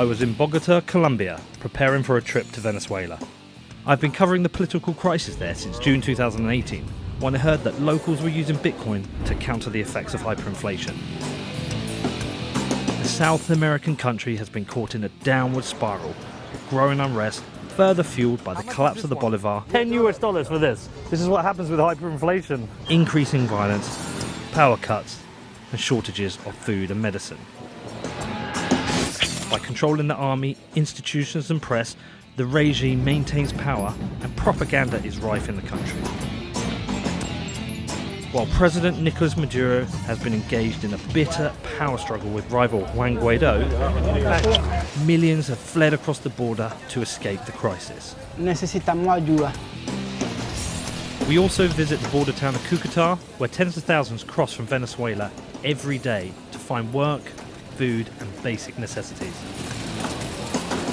I was in Bogota, Colombia, preparing for a trip to Venezuela. I've been covering the political crisis there since June 2018, when I heard that locals were using Bitcoin to counter the effects of hyperinflation. The South American country has been caught in a downward spiral of growing unrest, further fueled by the collapse of the Bolivar. $10 for this. This is what happens with hyperinflation. Increasing violence, power cuts, and shortages of food and medicine. By controlling the army, institutions and press, the regime maintains power and propaganda is rife in the country. While President Nicolas Maduro has been engaged in a bitter power struggle with rival Juan Guaido, millions have fled across the border to escape the crisis. Necesitamos ayuda. We also visit the border town of Cucuta, where tens of thousands cross from Venezuela every day to find work, food and basic necessities.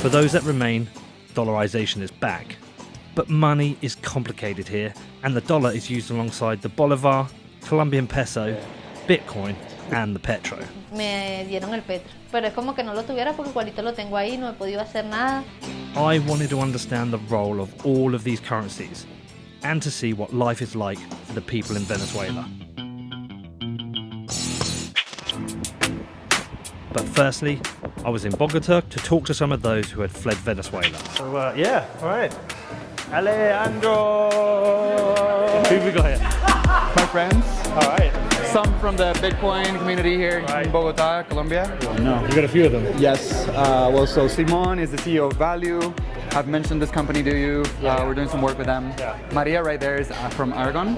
For those that remain, dollarization is back. But money is complicated here, and the dollar is used alongside the Bolivar, Colombian peso, Bitcoin and the petro. Me dieron el petro, pero es como que no lo tuviera porque igualito lo tengo ahí, no he podido hacer nada. I wanted to understand the role of all of these currencies and to see what life is like for the people in Venezuela. But firstly, I was in Bogota to talk to some of those who had fled Venezuela. So all right. Alejandro! Who we got here? My friends. All right. Some from the Bitcoin community here in Bogota, Colombia. No, you got a few of them. Yes. So Simon is the CEO of Value. I've mentioned this company to you. We're doing some work with them. Yeah. Maria right there is from Aragon.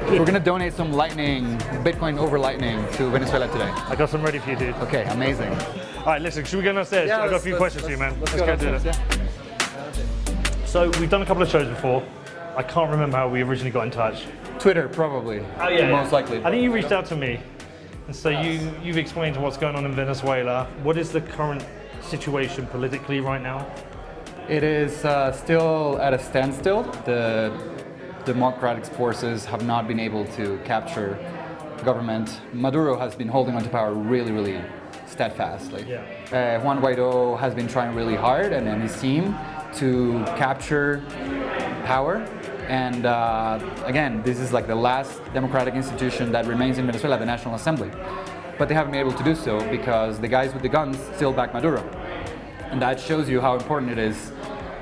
We're going to donate some Lightning, Bitcoin over Lightning to Venezuela today. I got some ready for you, dude. Okay, amazing. All right, listen, should we go downstairs? Yeah, I've got a few questions for you, man. Let's go do this. Yeah. So we've done a couple of shows before. I can't remember how we originally got in touch. Twitter, probably. Oh, yeah. Most likely. I think you reached out to me. And so you've explained what's going on in Venezuela. What is the current situation politically right now? It is still at a standstill. The democratic forces have not been able to capture government. Maduro has been holding onto power really, really steadfastly. Yeah. Juan Guaido has been trying really hard, and his team, to capture power. And again, this is like the last democratic institution that remains in Venezuela, the National Assembly. But they haven't been able to do so because the guys with the guns still back Maduro. And that shows you how important it is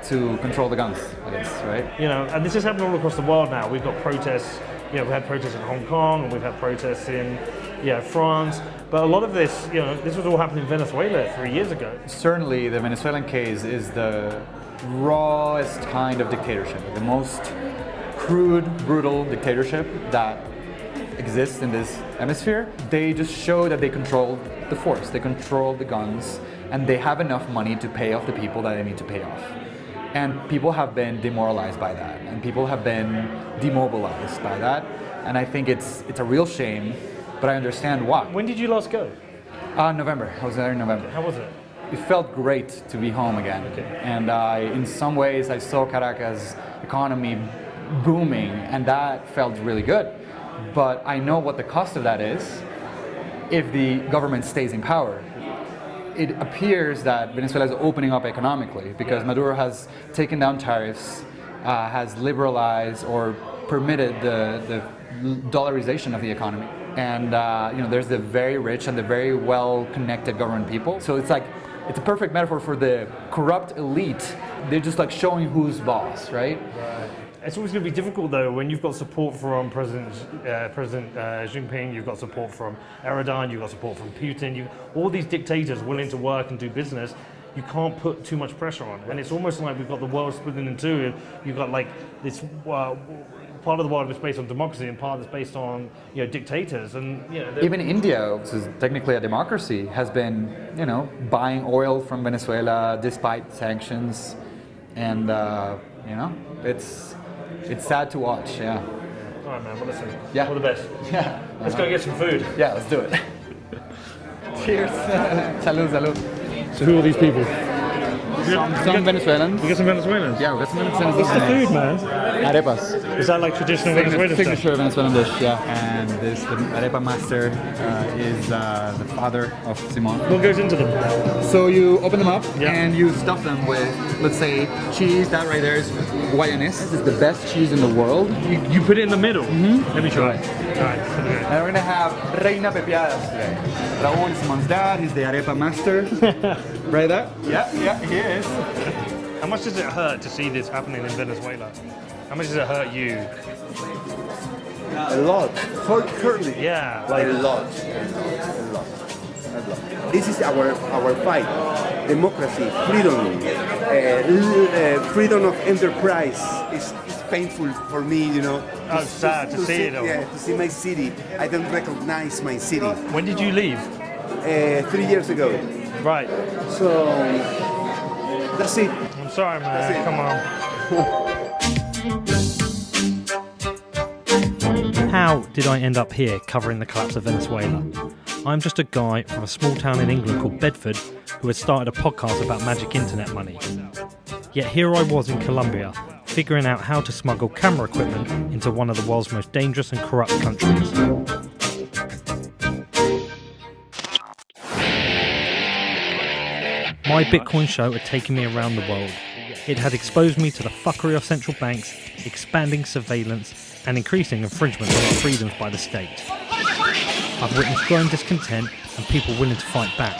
to control the guns, I guess, right? You know, and this is happening all across the world now. We've got protests, we've had protests in Hong Kong, and we've had protests in, France. But a lot of this, this was all happening in Venezuela 3 years ago. Certainly, the Venezuelan case is the rawest kind of dictatorship, the most crude, brutal dictatorship that exists in this hemisphere. They just show that they control the force, they control the guns, and they have enough money to pay off the people that they need to pay off. And people have been demoralized by that, and people have been demobilized by that. And I think it's a real shame, but I understand why. When did you last go? November. I was there in November. How was it? It felt great to be home again. Okay. And in some ways, I saw Caracas' economy booming, and that felt really good. But I know what the cost of that is if the government stays in power. It appears that Venezuela is opening up economically because Maduro has taken down tariffs, has liberalized or permitted the dollarization of the economy. And there's the very rich and the very well-connected government people. So it's a perfect metaphor for the corrupt elite. They're just like showing who's boss, right? It's always going to be difficult though when you've got support from President Jinping, you've got support from Erdogan, you've got support from Putin, all these dictators willing to work and do business. You can't put too much pressure on, and it's almost like we've got the world splitting in two. You've got like this part of the world that's based on democracy and part that's based on dictators, and even India, which is technically a democracy, has been buying oil from Venezuela despite sanctions, and it's sad to watch. Yeah. All right, man. Well, listen. Yeah. All the best. Yeah. Let's go get some food. Yeah, let's do it. Cheers. Salud, salud. So who are these people? Some Venezuelans. We got some Venezuelans. Yeah, we got some Venezuelans. What's the food, man? Arepas. Is that like traditional Venezuelan stuff? Signature Venezuelan dish, yeah. And the arepa master is the father of Simon. What goes into them? So you open them up Yeah. and you stuff them with, let's say, cheese. That right there is Guayanese. This is the best cheese in the world. You put it in the middle? Mm-hmm. Let me try. All right. And we're gonna have Reina Pepiadas today. Raúl is Simon's dad. He's the arepa master. Right there? Yeah, he is. How much does it hurt to see this happening in Venezuela? How much does it hurt you? A lot. Currently. Yeah, A lot. This is our fight. Democracy, freedom, freedom of enterprise is painful for me, you know. Oh, sad to see it all. Yeah, to see my city. I don't recognize my city. When did you leave? 3 years ago. Right. So that's it. I'm sorry, man. That's it. Come on. How did I end up here covering the collapse of Venezuela? I'm just a guy from a small town in England called Bedford who had started a podcast about magic internet money. Yet here I was in Colombia, figuring out how to smuggle camera equipment into one of the world's most dangerous and corrupt countries. My Bitcoin show had taken me around the world. It had exposed me to the fuckery of central banks, expanding surveillance, and increasing infringement of our freedoms by the state. I've witnessed growing discontent and people willing to fight back,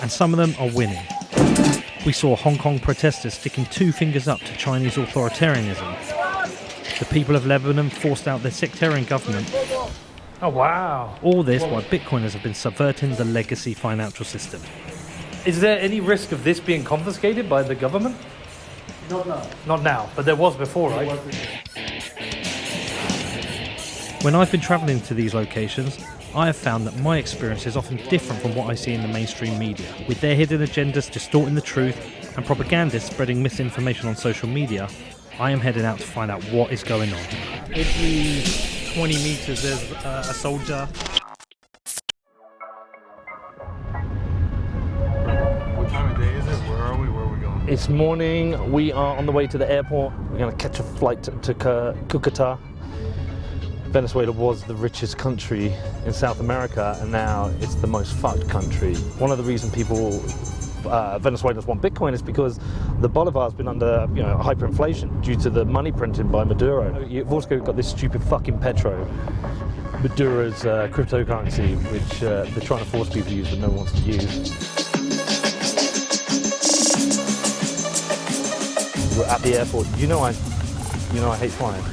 and some of them are winning. We saw Hong Kong protesters sticking 2 fingers up to Chinese authoritarianism. The people of Lebanon forced out their sectarian government. Oh wow. All this while Bitcoiners have been subverting the legacy financial system. Is there any risk of this being confiscated by the government? Not now. Not now, but there was before, right? When I've been travelling to these locations, I have found that my experience is often different from what I see in the mainstream media, with their hidden agendas distorting the truth and propagandists spreading misinformation on social media. I am heading out to find out what is going on. Every 20 metres there's a soldier. What time of day is it? Where are we? Where are we going? It's morning, we are on the way to the airport. We're going to catch a flight to Cúcuta. Venezuela was the richest country in South America, and now it's the most fucked country. One of the reasons Venezuelans want Bitcoin is because the bolivar's been under, hyperinflation due to the money printing by Maduro. You've also got this stupid fucking Petro, Maduro's cryptocurrency, which they're trying to force people to use, but no one wants to use. We're at the airport. You know I hate flying.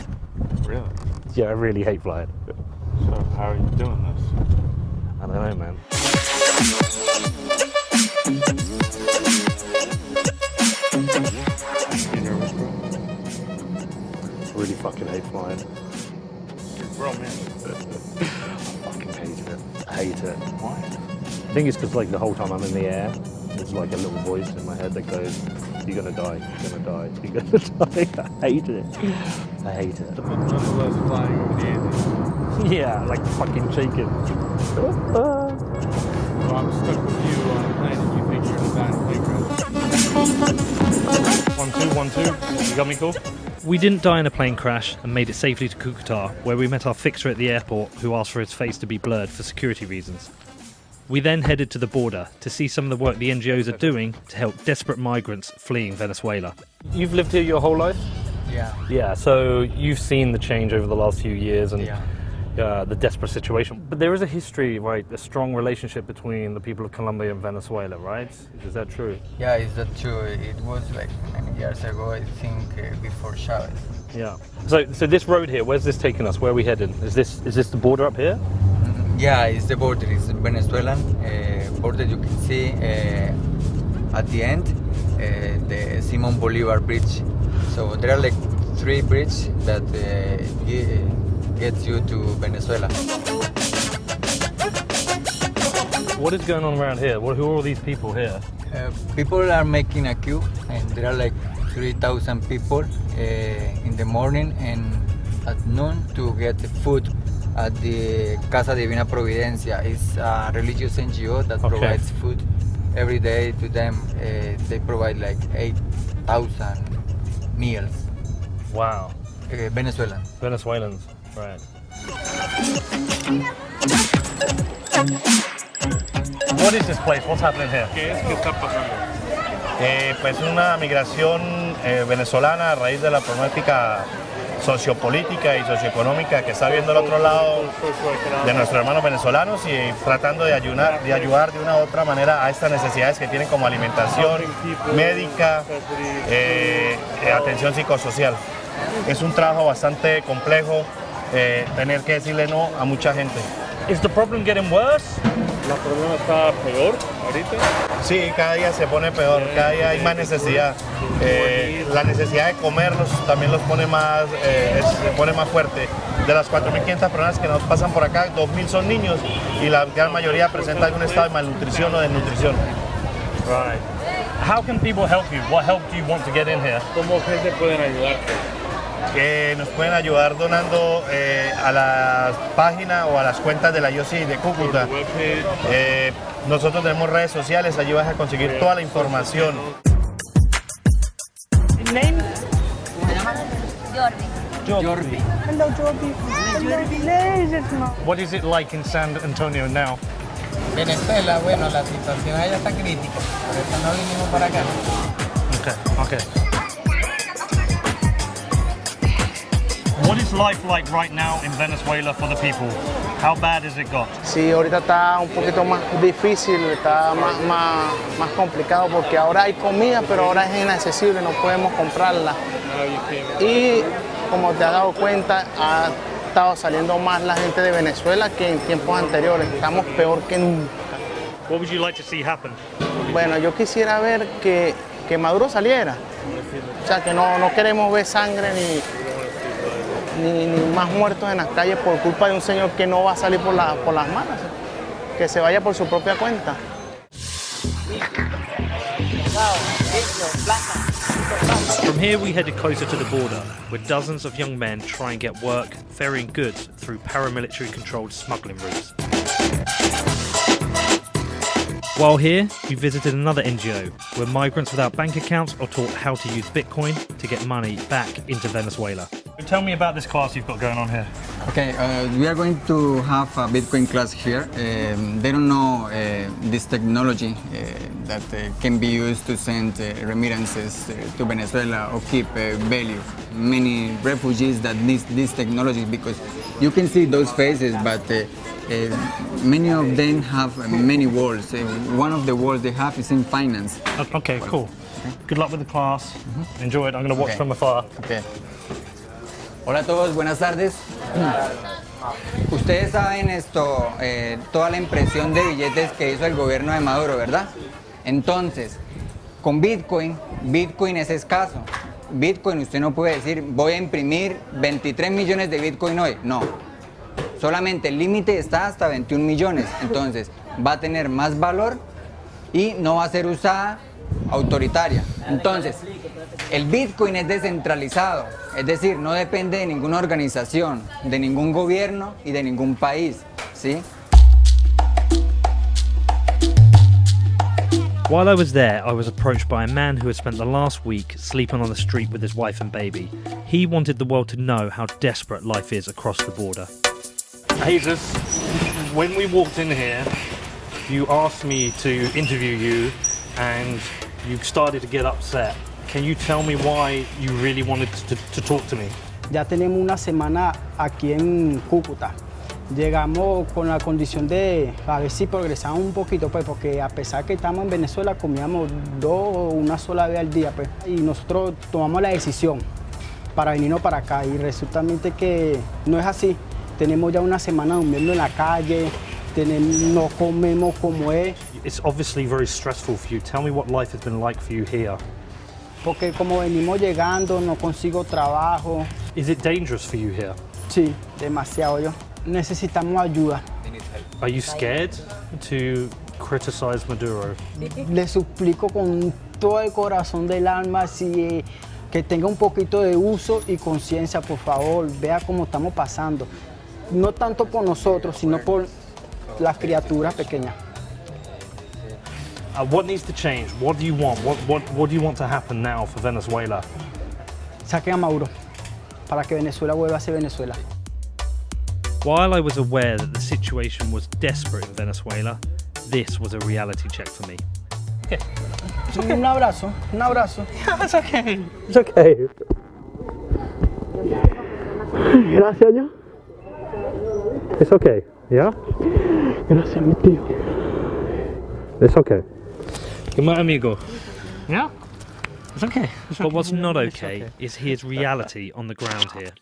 Really? Yeah, I really hate flying. So how are you doing this? I don't know, man. You nervous, bro? Really fucking hate flying. Bro, man. I fucking hate it. I hate it. Why? I think it's because the whole time I'm in the air, there's a little voice in my head that goes, "You're gonna die. You're gonna die. You're gonna die." I hate it. I hate it. Nonetheless, flying over the Andes. Yeah, like fucking shaking. Well, I'm stuck with you on a plane and you think you're designing plane crash. 1 2 1 2. You got me cool? We didn't die in a plane crash and made it safely to Cúcuta, where we met our fixer at the airport who asked for his face to be blurred for security reasons. We then headed to the border to see some of the work the NGOs are doing to help desperate migrants fleeing Venezuela. You've lived here your whole life? Yeah. Yeah, so you've seen the change over the last few years and Yeah. the desperate situation. But there is a history, right, a strong relationship between the people of Colombia and Venezuela, right? Is that true? Yeah, is that true? It was like many years ago, I think, before Chavez. Yeah. So this road here, where's this taking us? Where are we heading? Is this the border up here? Yeah, it's the border. It's the Venezuelan border. You can see at the end the Simon Bolivar Bridge. So there are like 3 bridges that gets you to Venezuela. What is going on around here? Who are all these people here? People are making a queue, and there are like 3,000 people in the morning and at noon to get food at the Casa Divina Providencia. It's a religious NGO that provides food. every day to them. They provide like 8,000 meals. Wow. Venezuelan. Venezuelans, right. What is this place? What's happening here? ¿Qué es? ¿Qué está pasando? Pues una migración venezolana a raíz de la problemática sociopolítica y socioeconómica que está viendo el otro lado de nuestros hermanos venezolanos y tratando de ayudar de una u otra manera a estas necesidades que tienen como alimentación, médica, atención psicosocial. Es un trabajo bastante complejo tener que decirle no a mucha gente. Is the problem getting worse? ¿El problema está peor ahorita? Sí, cada día se pone peor, cada día hay más necesidad. La necesidad de comerlos también los pone más, se pone más fuerte. De las 4.500 personas que nos pasan por acá, 2.000 son niños y la gran mayoría presenta algún estado de malnutrición o desnutrición. Right. How can people help you? What help do you want to get in here? ¿Cómo gente pueden ayudarte? Que nos pueden ayudar donando a la página o a las cuentas de la IOC de Cúcuta. Nosotros tenemos redes sociales, allí vas a conseguir toda la información. Jordi. What is it like in San Antonio now? Venezuela, bueno, la situación allá está crítica, por eso no vinimos para acá. Okay. What is life like right now in Venezuela for the people? How bad has it got? Sí, ahorita está un poquito más difícil, está más complicado porque ahora hay comida, pero ahora es inaccesible, no podemos comprarla. Y como te has dado cuenta, ha estado saliendo más la gente de Venezuela que en tiempos anteriores. Estamos peor que nunca. What would you like to see happen? Bueno, yo quisiera ver que Maduro saliera. O sea, que no queremos ver sangre ni más muertos en las calles por culpa de un señor que no va a salir por las manos, que se vaya por su propia cuenta. From here we headed closer to the border, where dozens of young men try and get work ferrying goods through paramilitary-controlled smuggling routes. While here, we visited another NGO, where migrants without bank accounts are taught how to use Bitcoin to get money back into Venezuela. Tell me about this class you've got going on here. Okay, we are going to have a Bitcoin class here. They don't know this technology that can be used to send remittances to Venezuela or keep value. Many refugees that need this technology because you can see those faces, but many of them have many walls. One of the walls they have is in finance. Okay, cool. Good luck with the class. Enjoy it. I'm going to watch from afar. Okay. Hola a todos, buenas tardes. Ustedes saben esto, toda la impresión de billetes que hizo el gobierno de Maduro, ¿verdad? Entonces, con Bitcoin es escaso. Bitcoin, usted no puede decir, voy a imprimir 23 millones de Bitcoin hoy. No. Solamente el límite está hasta 21 millones. Entonces, va a tener más valor y no va a ser usada autoritaria. Entonces, el Bitcoin es descentralizado, es decir, no depende de ninguna organización, de ningún gobierno y de ningún país, ¿sí? While I was there, I was approached by a man who had spent the last week sleeping on the street with his wife and baby. He wanted the world to know how desperate life is across the border. Jesus, when we walked in here, you asked me to interview you and you started to get upset. Can you tell me why you really wanted to talk to me? Ya tenemos una semana aquí en Cúcuta. Llegamos con la condición de a ver si progresamos un poquito, pues, porque a pesar que estamos en Venezuela, comíamos una sola vez al día, pues, y nosotros tomamos la decisión para venirnos para acá y resulta que no es así. Tenemos ya una semana durmiendo en la calle, no comemos como es. It's obviously very stressful for you. Tell me what life has been like for you here. Porque como venimos llegando, no consigo trabajo. Is it dangerous for you here? Sí, demasiado. Necesitamos ayuda. Are you scared to criticize Maduro? Le suplico con todo el corazón del alma que tenga un poquito de uso y conciencia, por favor. Vea cómo estamos pasando. No tanto por nosotros, sino por las criaturas pequeñas. What needs to change? What do you want? What do you want to happen now for Venezuela? Saquen a Maduro para que Venezuela vuelva a ser Venezuela. While I was aware that the situation was desperate in Venezuela, this was a reality check for me. Un abrazo, un abrazo. It's okay. It's okay. Gracias, yo. It's okay. Yeah? Gracias, mi tío. It's okay. You're my amigo. Yeah? It's okay. But what's not okay is his reality on the ground here.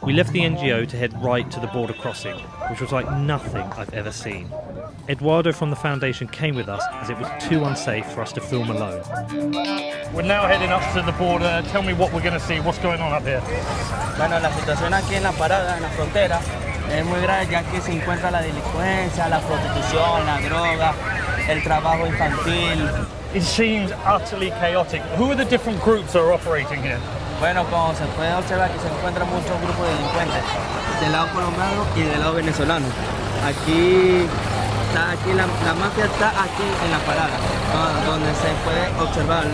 We left the NGO to head right to the border crossing, which was like nothing I've ever seen. Eduardo from the foundation came with us as it was too unsafe for us to film alone. We're now heading up to the border. Tell me what we're going to see. What's going on up here? Bueno, la situación aquí en la parada, en la frontera, es muy grave ya que se encuentra la delincuencia, la prostitución, la droga, el trabajo infantil. It seems utterly chaotic. Who are the different groups that are operating here? Bueno, como se puede observar, aquí se encuentran muchos grupos de delincuentes, del lado colombiano y del lado venezolano. Aquí la mafia está aquí en la parada, donde se puede observar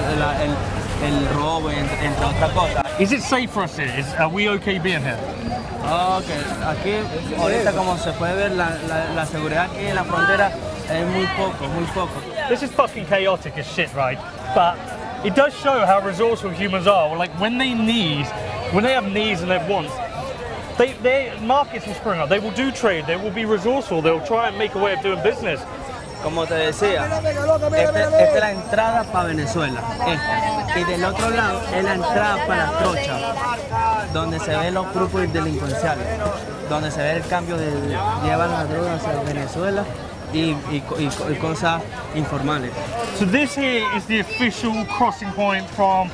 el robo, entre otras cosas. Is it safe for us here? Are we okay being here? Okay. Aquí, ahorita como se puede ver, la seguridad aquí en la frontera es muy poco. This is fucking chaotic as shit, right? But it does show how resourceful humans are. Well, like when they have needs and they have wants, their markets will spring up. They will do trade. They will be resourceful. They'll try and make a way of doing business. Como te decía, esta es la entrada para Venezuela, y del otro lado es la entrada para Trocha, donde se ven los grupos delincuenciales, donde se ve el cambio de llevar las drogas a Venezuela y cosas informales. So this here is the official crossing point from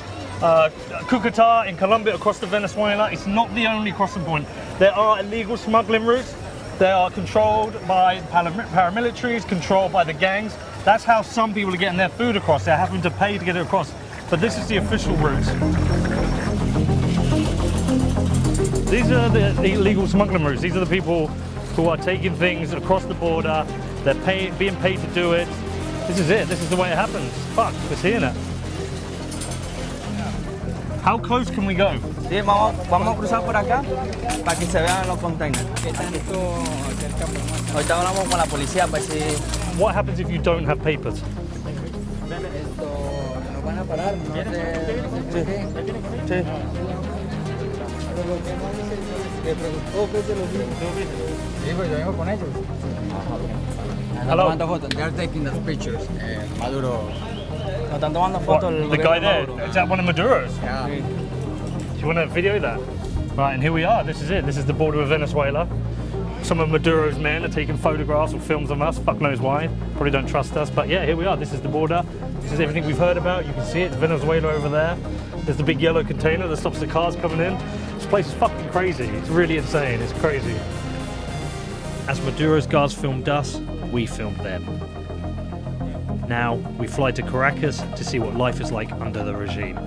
Cucuta in Colombia across to Venezuela. It's not the only crossing point. There are illegal smuggling routes. They are controlled by paramilitaries, controlled by the gangs. That's how some people are getting their food across. They're having to pay to get it across. But this is the official route. These are the illegal smuggling routes. These are the people who are taking things across the border. They're being paid to do it. This is it. This is the way it happens. Fuck, we're seeing it. How close can we go? Sí, vamos a cruzar por acá para que se vean los containers. Ahorita hablamos con la policía para si... What happens if you don't have papers? Nos van a parar, no sé. Sí. Sí, pues yo vengo con ellos. Hello. They are taking the pictures. Maduro. Nos están tomando fotos. The guy there, is that one of Maduro's? Yeah. Do you want to video that? Right, and here we are. This is it. This is the border of Venezuela. Some of Maduro's men are taking photographs or films of us. Fuck knows why. Probably don't trust us. But yeah, here we are. This is the border. This is everything we've heard about. You can see it. It's Venezuela over there. There's the big yellow container that stops the cars coming in. This place is fucking crazy. It's really insane. It's crazy. As Maduro's guards filmed us, we filmed them. Now we fly to Caracas to see what life is like under the regime.